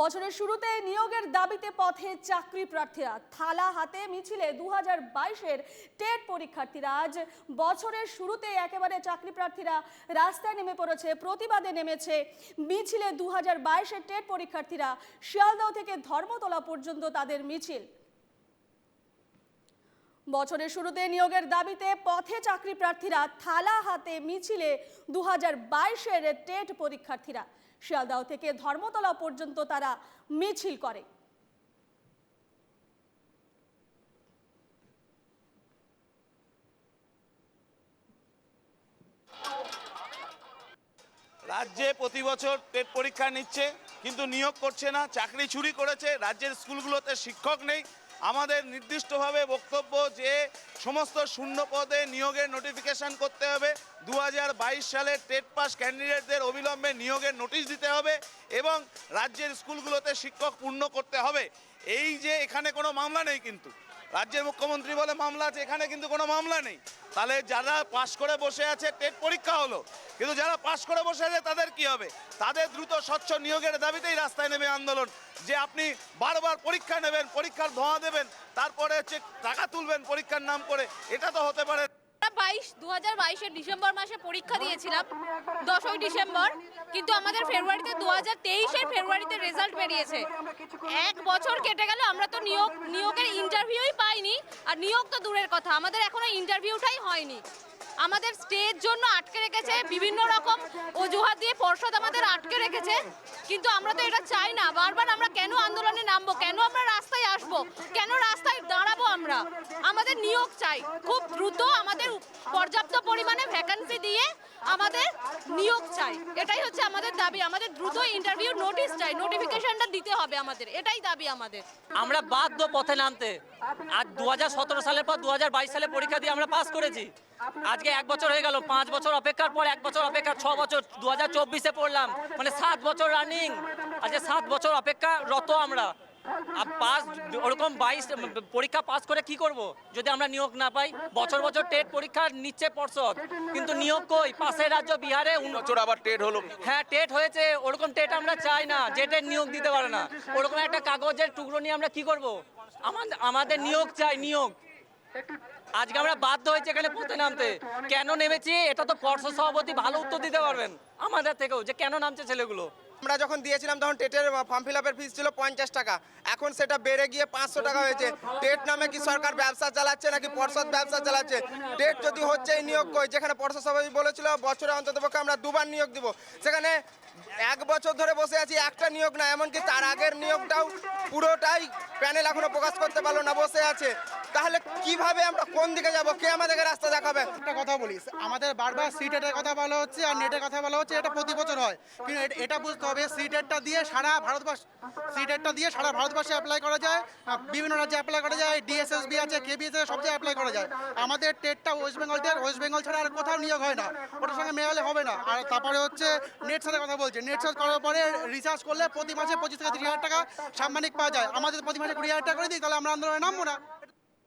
বছরের শুরুতে নিয়োগের দাবিতে পথে চাকরি প্রার্থীরা, থালা হাতে মিছিলে 2022-এর টেট পরীক্ষার্থীরা। আজ বছরের শুরুতে একেবারে চাকরি প্রার্থীরা রাস্তায় নেমে পড়েছে, প্রতিবাদে নেমেছে। মিছিলে 2022-এর টেট পরীক্ষার্থীরা, শিয়ালদহ থেকে ধর্মতলা পর্যন্ত তাদের মিছিল। বছরের শুরুতে নিয়োগের দাবিতে পথে চাকরি প্রার্থীরা, থালা হাতে মিছিলে 2022-এর টেট পরীক্ষার্থীরা। শিয়ালদহ থেকে ধর্মতলা পর্যন্ত তারা মিছিল করে। রাজ্যে প্রতি বছর টেট পরীক্ষা নিচ্ছে, কিন্তু নিয়োগ করছে না। চাকরি চুরি করেছে। রাজ্যের স্কুলগুলোতে শিক্ষক নেই। আমাদের নির্দিষ্টভাবে বক্তব্য যে সমস্ত শূন্য পদে নিয়োগের নোটিফিকেশন করতে হবে। 2022 সালের টেট পাস ক্যান্ডিডেটদের অবিলম্বে নিয়োগের নোটিশ দিতে হবে এবং রাজ্যের স্কুলগুলোতে শিক্ষক পূর্ণ করতে হবে। এই যে এখানে কোনো মামলা নেই, কিন্তু রাজ্যের মুখ্যমন্ত্রী বলে মামলা আছে, এখানে কিন্তু কোনো মামলা নেই। তাহলে যারা পাশ করে বসে আছে, টেট পরীক্ষা হলো, কিন্তু যারা পাশ করে বসে আছে তাদের কি হবে? তাদের দ্রুত স্বচ্ছ নিয়োগের দাবিতেই রাস্তায় নেমে আন্দোলন। যে আপনি বারবার পরীক্ষা নেবেন, পরীক্ষার ধোঁয়া দেবেন, তারপরে হচ্ছে টাকা তুলবেন পরীক্ষার নাম করে, এটা তো হতে পারে। 2022-এর ডিসেম্বর মাসে পরীক্ষা দিয়েছিলাম, 10ই ডিসেম্বর, কিন্তু আমাদের ফেব্রুয়ারিতে 2023-এর ফেব্রুয়ারিতে রেজাল্ট বেরিয়েছে। এক বছর কেটে গেল, আমরা তো নিয়োগের ইন্টারভিউই পাইনি। আর নিয়োগ তো দূরের কথা, আমাদের এখনো ইন্টারভিউটাই হয়নি। আমাদের স্টেজ জন্য আটকে রেখেছে, বিভিন্ন রকম অজুহাত দিয়ে পর্ষদ আমাদের আটকে রেখেছে। কিন্তু আমরা তো এটা চাই না। বারবার আমরা কেন আন্দোলনে নামবো, কেন আমরা রাস্তায় আসবো, কেন রাস্তায় দাঁড়াবো? আমরা আমাদের নিয়োগ চাই, খুব দ্রুত আমাদের পর্যাপ্ত পরিমাণে ভ্যাকেন্সি দিয়ে আমাদের নিয়োগ চাই। এটাই হচ্ছে আমাদের দাবি। আমাদের দ্রুত ইন্টারভিউ নোটিশ চাই, নোটিফিকেশনটা দিতে হবে আমাদের, এটাই দাবি আমাদের। আমরা বাধ্য পথে নামতে। আজ 2017 সালের পর 2022 সালে পরীক্ষা দিয়ে আমরা পাস করেছি। আজকে 1 বছর হয়ে গেল। 5 বছর অপেক্ষার পর 1 বছর অপেক্ষা, 6 বছর 2024-এ পড়লাম, মানে 7 বছর রানিং। আজকে 7 বছর অপেক্ষারত আমরা। আর পাস ওরকম 22 পরীক্ষা পাস করে কি করব যদি আমরা নিয়োগ না পাই? বছর বছর টেট পরীক্ষা নিচ্ছে পর্ষদ, কিন্তু নিয়োগ কই? পাশের রাজ্য বিহারে বছর আবার টেট হলো। হ্যাঁ, টেট হয়েছে। ওরকম টেট আমরা চাই না, যে টেট নিয়োগ দিতে পারে না। ওরকম একটা কাগজের টুকরো নিয়ে আমরা কি করব? আমাদের নিয়োগ চাই, নিয়োগ। আজকে আমরা বাধ্য হয়েছি এখানে পথে নামতে। কেন নেমেছি এটা তো পর্ষদ সভাপতি ভালো উত্তর দিতে পারবেন আমাদের থেকেও, যে কেন নামছে ছেলেগুলো। আমরা যখন দিয়েছিলাম তখন টেটের ফর্ম ফিল আপের ফিস ছিল 50 টাকা, এখন সেটা বেড়ে গিয়ে 500 টাকা হয়েছে। টেট নামে কি সরকার ব্যবসা চালাচ্ছে নাকি পর্ষদ ব্যবসা চালাচ্ছে? টেট যদি হচ্ছে নিয়োগ কই, যেখানে পর্ষদ সভাপতি বলেছিল বছরে অন্ততপক্ষে আমরা 2 বার নিয়োগ দিব, সেখানে 1 বছর ধরে বসে আছি, একটা নিয়োগ না। এমনকি তার আগের নিয়োগটাও পুরোটাই প্যানেল এখনো প্রকাশ করতে পারলো না, বসে আছে। তাহলে কিভাবে আমরা কোন দিকে যাব? কে আমাদেরকে রাস্তা দেখাবে? একটা কথা বলিস, আমাদের বারবার সিটেটের কথা বলা হচ্ছে আর নেটের কথা বলা হচ্ছে, এটা প্রতি বছর হয়। কিন্তু এটা বুঝতে হবে, সিটেটটা দিয়ে সারা ভারতবর্ষে অ্যাপ্লাই করা যায়, বিভিন্ন রাজ্যে অ্যাপ্লাই করা যায়, ডিএসএসবি আছে, কেবিএস আছে, সব জায়গায় অ্যাপ্লাই করা যায়। আমাদের টেটটা ওয়েস্ট বেঙ্গল ছাড়া আর কোথাও নিয়োগ হয় না, ওটার সঙ্গে মেলালে হবে না। আর তারপরে হচ্ছে নেট সাথে কথা বলছে, নেট সার্চ করার পরে রিসার্চ করলে প্রতি মাসে 25 থেকে 30 হাজার টাকা সাম্মানিক পাওয়া যায়। আমাদের প্রতি মাসে 20 হাজার টাকা করে দিই, তাহলে আমরা আন্দোলনে নামবো না।